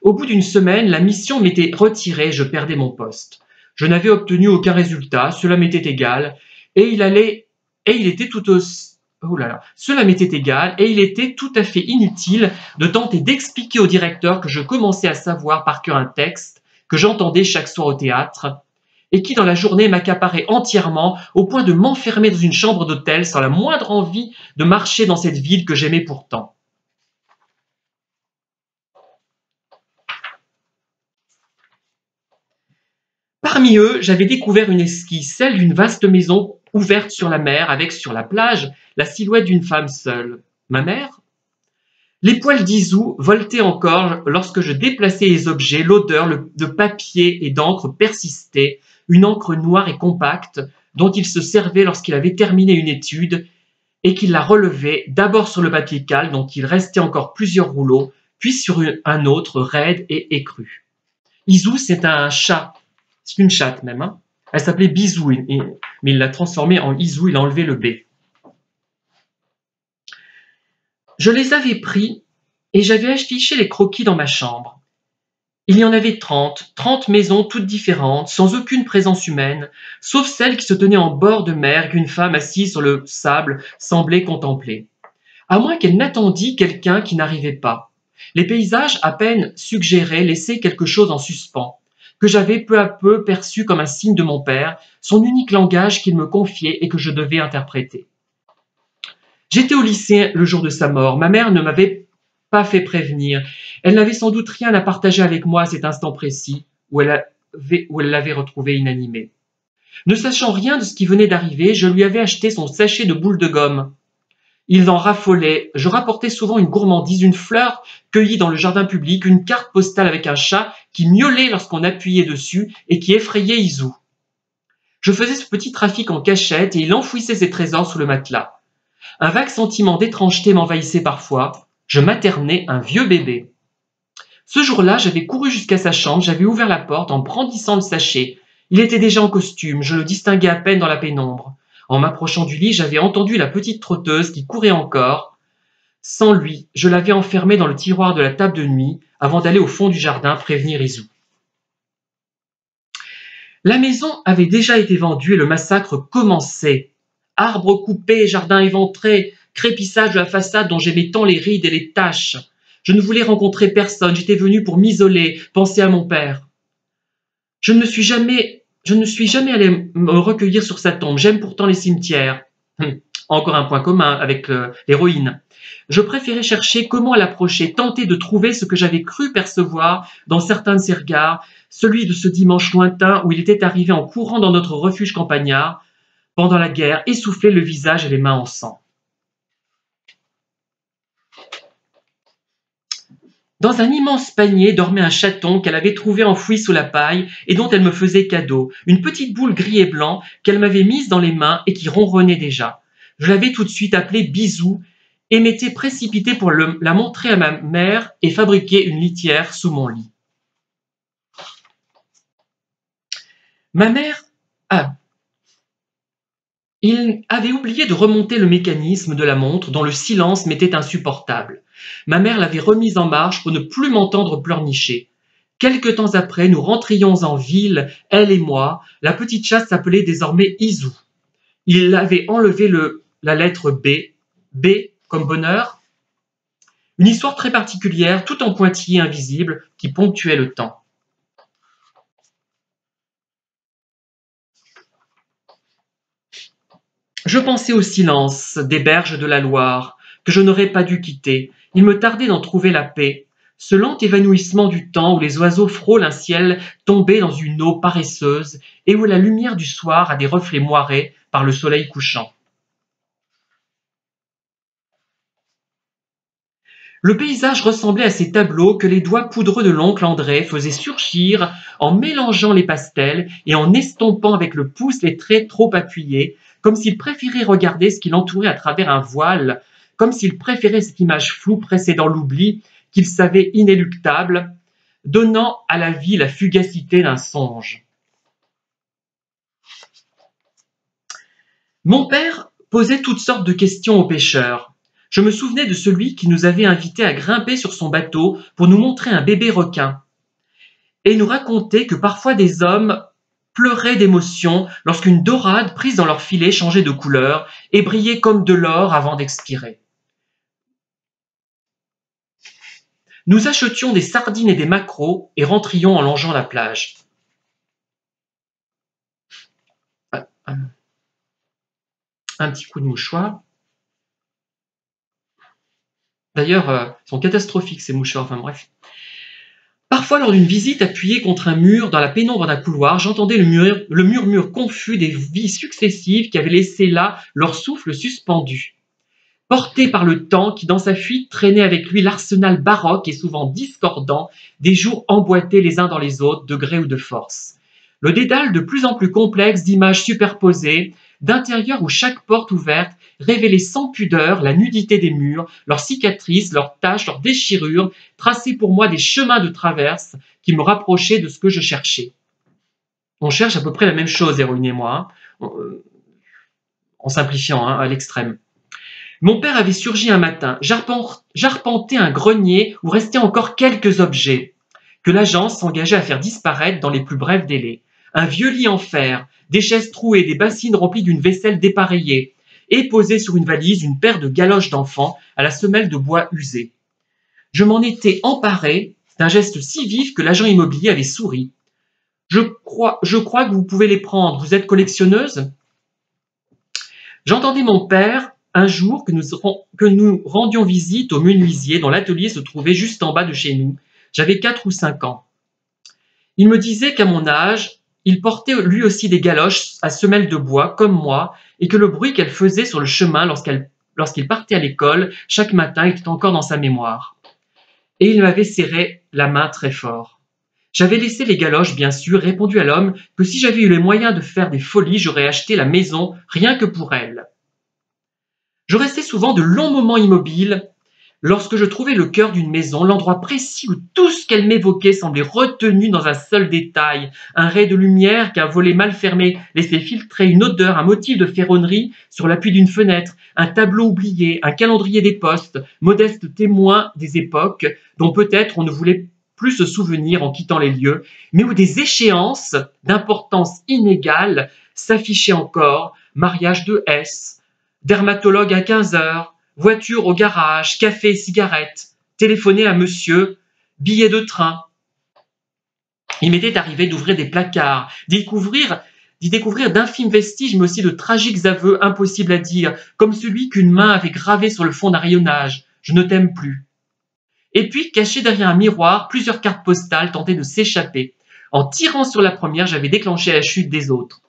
Au bout d'une semaine, la mission m'était retirée, je perdais mon poste. Je n'avais obtenu aucun résultat, cela m'était égal, et il était tout aussi... Oh là là, cela m'était égal, et il était tout à fait inutile de tenter d'expliquer au directeur que je commençais à savoir par cœur un texte que j'entendais chaque soir au théâtre, et qui dans la journée m'accaparait entièrement au point de m'enfermer dans une chambre d'hôtel sans la moindre envie de marcher dans cette ville que j'aimais pourtant. Parmi eux, j'avais découvert une esquisse, celle d'une vaste maison ouverte sur la mer, avec sur la plage la silhouette d'une femme seule. Ma mère? Les poils d'Izou voletaient encore lorsque je déplaçais les objets, l'odeur de papier et d'encre persistait, une encre noire et compacte dont il se servait lorsqu'il avait terminé une étude et qu'il la relevait d'abord sur le papier cale dont il restait encore plusieurs rouleaux, puis sur un autre raide et écru. Izou, c'est un chat. C'est une chatte même. Hein. Elle s'appelait Bisou, mais il l'a transformée en Izou, il a enlevé le B. Je les avais pris et j'avais affiché les croquis dans ma chambre. Il y en avait 30 maisons toutes différentes, sans aucune présence humaine, sauf celle qui se tenait en bord de mer qu'une femme assise sur le sable semblait contempler. À moins qu'elle n'attendît quelqu'un qui n'arrivait pas. Les paysages à peine suggérés laissaient quelque chose en suspens, que j'avais peu à peu perçu comme un signe de mon père, son unique langage qu'il me confiait et que je devais interpréter. J'étais au lycée le jour de sa mort. Ma mère ne m'avait pas fait prévenir. Elle n'avait sans doute rien à partager avec moi à cet instant précis où elle l'avait retrouvé inanimé. Ne sachant rien de ce qui venait d'arriver, je lui avais acheté son sachet de boules de gomme. Il en raffolait. Je rapportais souvent une gourmandise, une fleur cueillie dans le jardin public, une carte postale avec un chat qui miaulait lorsqu'on appuyait dessus et qui effrayait Izou. Je faisais ce petit trafic en cachette et il enfouissait ses trésors sous le matelas. Un vague sentiment d'étrangeté m'envahissait parfois. Je maternais un vieux bébé. Ce jour-là, j'avais couru jusqu'à sa chambre, j'avais ouvert la porte en brandissant le sachet. Il était déjà en costume, je le distinguais à peine dans la pénombre. En m'approchant du lit, j'avais entendu la petite trotteuse qui courait encore. Sans lui, je l'avais enfermé dans le tiroir de la table de nuit avant d'aller au fond du jardin prévenir Izou. La maison avait déjà été vendue et le massacre commençait. Arbres coupés, jardin éventré, crépissage de la façade dont j'aimais tant les rides et les taches. Je ne voulais rencontrer personne, j'étais venu pour m'isoler, penser à mon père. Je ne suis jamais allé me recueillir sur sa tombe, j'aime pourtant les cimetières. Encore un point commun avec l'héroïne. Je préférais chercher comment l'approcher, tenter de trouver ce que j'avais cru percevoir dans certains de ses regards, celui de ce dimanche lointain où il était arrivé en courant dans notre refuge campagnard, pendant la guerre, essoufflé le visage et les mains en sang. Dans un immense panier dormait un chaton qu'elle avait trouvé enfoui sous la paille et dont elle me faisait cadeau, une petite boule gris et blanc qu'elle m'avait mise dans les mains et qui ronronnait déjà. Je l'avais tout de suite appelée Bisou et m'étais précipité pour la montrer à ma mère et fabriquer une litière sous mon lit. Ma mère Il avait oublié de remonter le mécanisme de la montre dont le silence m'était insupportable. Ma mère l'avait remise en marche pour ne plus m'entendre pleurnicher. Quelque temps après, nous rentrions en ville, elle et moi. La petite chatte s'appelait désormais Izou. Il avait enlevé la lettre B, B comme bonheur. Une histoire très particulière, tout en pointillés invisibles, qui ponctuait le temps. Je pensais au silence des berges de la Loire, que je n'aurais pas dû quitter. Il me tardait d'en trouver la paix. Ce lent évanouissement du temps où les oiseaux frôlent un ciel tombé dans une eau paresseuse et où la lumière du soir a des reflets moirés par le soleil couchant. Le paysage ressemblait à ces tableaux que les doigts poudreux de l'oncle André faisaient surgir en mélangeant les pastels et en estompant avec le pouce les traits trop appuyés, comme s'il préférait regarder ce qui l'entourait à travers un voile, comme s'il préférait cette image floue précédant l'oubli qu'il savait inéluctable, donnant à la vie la fugacité d'un songe. Mon père posait toutes sortes de questions aux pêcheurs. Je me souvenais de celui qui nous avait invités à grimper sur son bateau pour nous montrer un bébé requin, et nous racontait que parfois des hommes pleuraient d'émotion lorsqu'une dorade prise dans leur filet changeait de couleur et brillait comme de l'or avant d'expirer. Nous achetions des sardines et des maquereaux et rentrions en longeant la plage. Un petit coup de mouchoir. D'ailleurs, ils sont catastrophiques ces mouchoirs, enfin bref. Parfois, lors d'une visite appuyée contre un mur dans la pénombre d'un couloir, j'entendais le murmure confus des vies successives qui avaient laissé là leur souffle suspendu. Porté par le temps qui, dans sa fuite, traînait avec lui l'arsenal baroque et souvent discordant des jours emboîtés les uns dans les autres, de gré ou de force. Le dédale de plus en plus complexe d'images superposées, d'intérieurs où chaque porte ouverte révélait sans pudeur la nudité des murs, leurs cicatrices, leurs taches, leurs déchirures, traçaient pour moi des chemins de traverse qui me rapprochaient de ce que je cherchais. On cherche à peu près la même chose, Héroïne et moi, en simplifiant à l'extrême. Mon père avait surgi un matin, j'arpentais un grenier où restaient encore quelques objets que l'agence s'engageait à faire disparaître dans les plus brefs délais. Un vieux lit en fer, des chaises trouées, des bassines remplies d'une vaisselle dépareillée, et posée sur une valise une paire de galoches d'enfant à la semelle de bois usée. Je m'en étais emparé d'un geste si vif que l'agent immobilier avait souri. Je crois que vous pouvez les prendre, vous êtes collectionneuse? J'entendis mon père un jour que nous rendions visite au menuisier dont l'atelier se trouvait juste en bas de chez nous. J'avais 4 ou 5 ans. Il me disait qu'à mon âge, il portait lui aussi des galoches à semelles de bois, comme moi, et que le bruit qu'elle faisait sur le chemin lorsqu'il partait à l'école chaque matin était encore dans sa mémoire. Et il m'avait serré la main très fort. J'avais laissé les galoches, bien sûr, répondu à l'homme que si j'avais eu les moyens de faire des folies, j'aurais acheté la maison rien que pour elle. Je restais souvent de longs moments immobile lorsque je trouvais le cœur d'une maison, l'endroit précis où tout ce qu'elle m'évoquait semblait retenu dans un seul détail, un ray de lumière qu'un volet mal fermé laissait filtrer, une odeur, un motif de ferronnerie sur l'appui d'une fenêtre, un tableau oublié, un calendrier des postes, modeste témoin des époques dont peut-être on ne voulait plus se souvenir en quittant les lieux, mais où des échéances d'importance inégale s'affichaient encore, mariage de S, dermatologue à 15 heures, voiture au garage, café, cigarette, téléphoner à monsieur, billet de train. Il m'était arrivé d'ouvrir des placards, d'y découvrir d'infimes vestiges, mais aussi de tragiques aveux impossibles à dire, comme celui qu'une main avait gravé sur le fond d'un rayonnage. Je ne t'aime plus. Et puis, cachées derrière un miroir, plusieurs cartes postales tentaient de s'échapper. En tirant sur la première, j'avais déclenché la chute des autres.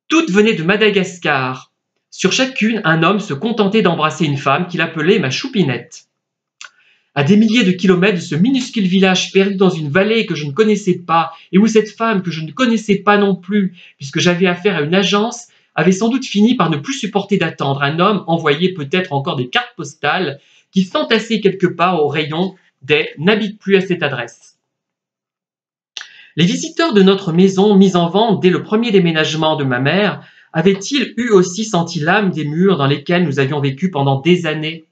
Toutes venaient de Madagascar. Sur chacune, un homme se contentait d'embrasser une femme qu'il appelait ma choupinette. À des milliers de kilomètres de ce minuscule village perdu dans une vallée que je ne connaissais pas et où cette femme que je ne connaissais pas non plus, puisque j'avais affaire à une agence, avait sans doute fini par ne plus supporter d'attendre. Un homme envoyait peut-être encore des cartes postales qui s'entassaient quelque part au rayon des « n'habite plus à cette adresse ». Les visiteurs de notre maison mise en vente dès le premier déménagement de ma mère avaient-ils eu aussi senti l'âme des murs dans lesquels nous avions vécu pendant des années?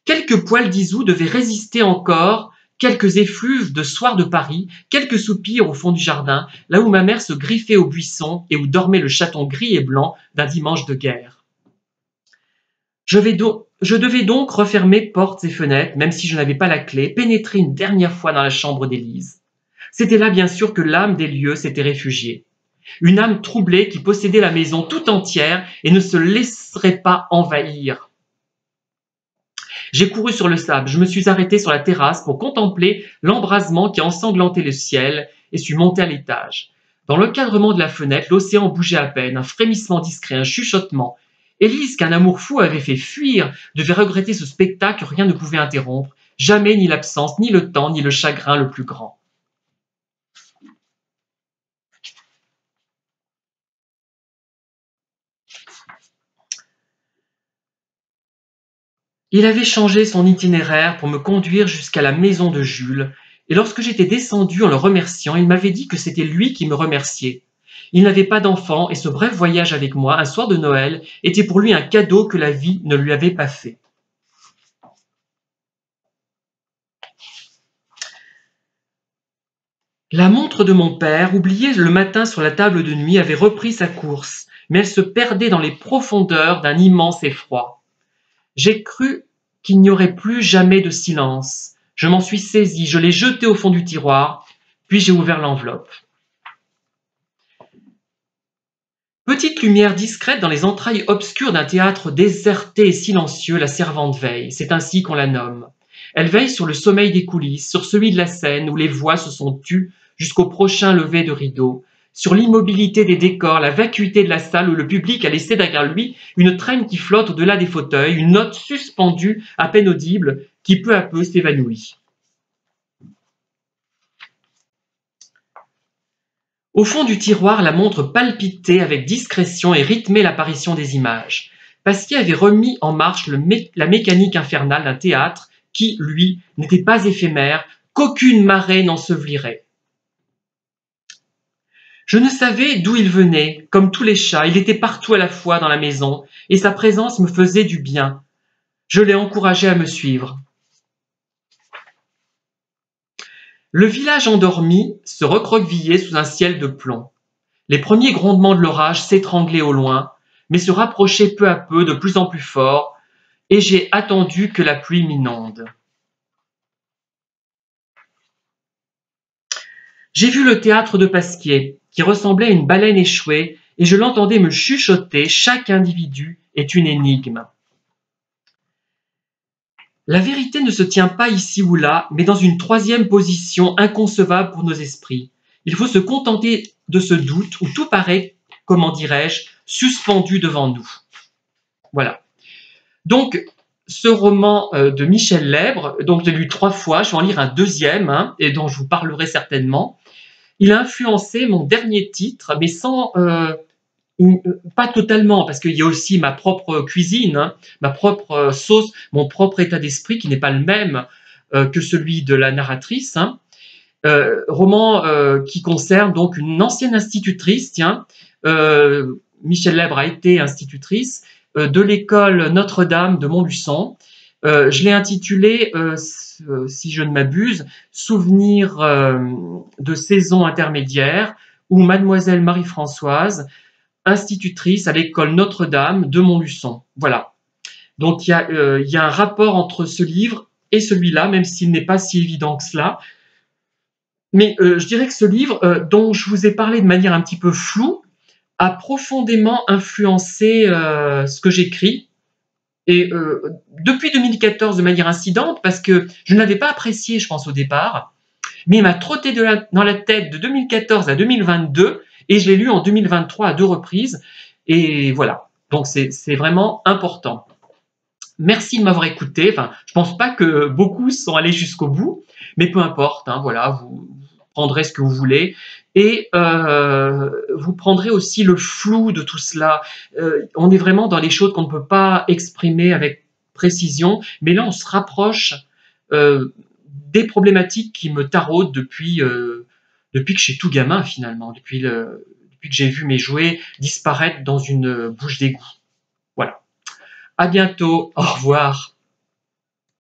Quelques poils d'Isou devaient résister encore, quelques effluves de soirs de Paris, quelques soupirs au fond du jardin, là où ma mère se griffait au buisson et où dormait le chaton gris et blanc d'un dimanche de guerre. Je devais donc refermer portes et fenêtres, même si je n'avais pas la clé, pénétrer une dernière fois dans la chambre d'Élise. C'était là bien sûr que l'âme des lieux s'était réfugiée. Une âme troublée qui possédait la maison tout entière et ne se laisserait pas envahir. J'ai couru sur le sable, je me suis arrêté sur la terrasse pour contempler l'embrasement qui ensanglantait le ciel et suis monté à l'étage. Dans l'encadrement de la fenêtre, l'océan bougeait à peine, un frémissement discret, un chuchotement. Élise, qu'un amour fou avait fait fuir, devait regretter ce spectacle que rien ne pouvait interrompre, jamais ni l'absence, ni le temps, ni le chagrin le plus grand. Il avait changé son itinéraire pour me conduire jusqu'à la maison de Jules, et lorsque j'étais descendu en le remerciant, il m'avait dit que c'était lui qui me remerciait. Il n'avait pas d'enfant, et ce bref voyage avec moi, un soir de Noël, était pour lui un cadeau que la vie ne lui avait pas fait. La montre de mon père, oubliée le matin sur la table de nuit, avait repris sa course, mais elle se perdait dans les profondeurs d'un immense effroi. J'ai cru qu'il n'y aurait plus jamais de silence. Je m'en suis saisi, je l'ai jeté au fond du tiroir, puis j'ai ouvert l'enveloppe. Petite lumière discrète dans les entrailles obscures d'un théâtre déserté et silencieux, la servante veille, c'est ainsi qu'on la nomme. Elle veille sur le sommeil des coulisses, sur celui de la scène où les voix se sont tues jusqu'au prochain lever de rideau, sur l'immobilité des décors, la vacuité de la salle où le public a laissé derrière lui une traîne qui flotte au-delà des fauteuils, une note suspendue, à peine audible, qui peu à peu s'évanouit. Au fond du tiroir, la montre palpitait avec discrétion et rythmait l'apparition des images. Pasquier avait remis en marche la mécanique infernale d'un théâtre qui, lui, n'était pas éphémère, qu'aucune marée n'ensevelirait. Je ne savais d'où il venait, comme tous les chats, il était partout à la fois dans la maison, et sa présence me faisait du bien. Je l'ai encouragé à me suivre. Le village endormi se recroquevillait sous un ciel de plomb. Les premiers grondements de l'orage s'étranglaient au loin, mais se rapprochaient peu à peu de plus en plus fort, et j'ai attendu que la pluie m'inonde. J'ai vu le théâtre de Pasquier, qui ressemblait à une baleine échouée, et je l'entendais me chuchoter, chaque individu est une énigme. La vérité ne se tient pas ici ou là, mais dans une troisième position inconcevable pour nos esprits. Il faut se contenter de ce doute où tout paraît, comment dirais-je, suspendu devant nous. Voilà. Donc, ce roman de Michel Lèbre, donc je l'ai lu 3 fois, je vais en lire un deuxième, et dont je vous parlerai certainement. Il a influencé mon dernier titre, mais sans, pas totalement, parce qu'il y a aussi ma propre cuisine, ma propre sauce, mon propre état d'esprit qui n'est pas le même que celui de la narratrice. Roman qui concerne donc une ancienne institutrice, Michel Lèbre a été institutrice de l'école Notre-Dame de Montluçon. Je l'ai intitulé, si je ne m'abuse, Souvenir de saison intermédiaire, où Mademoiselle Marie-Françoise, institutrice à l'école Notre-Dame de Montluçon. Voilà. Donc il y a un rapport entre ce livre et celui-là, même s'il n'est pas si évident que cela. Mais je dirais que ce livre, dont je vous ai parlé de manière un petit peu floue, a profondément influencé ce que j'écris. Et depuis 2014, de manière incidente, parce que je ne l'avais pas apprécié, je pense, au départ, mais il m'a trotté dans la tête de 2014 à 2022, et je l'ai lu en 2023 à 2 reprises. Et voilà, donc c'est vraiment important. Merci de m'avoir écouté. Enfin, je pense pas que beaucoup sont allés jusqu'au bout, mais peu importe, voilà, vous prendrez ce que vous voulez. Et vous prendrez aussi le flou de tout cela. On est vraiment dans les choses qu'on ne peut pas exprimer avec précision, mais là on se rapproche des problématiques qui me taraudent depuis que je suis tout gamin finalement, depuis que j'ai vu mes jouets disparaître dans une bouche d'égout. Voilà. À bientôt, au revoir.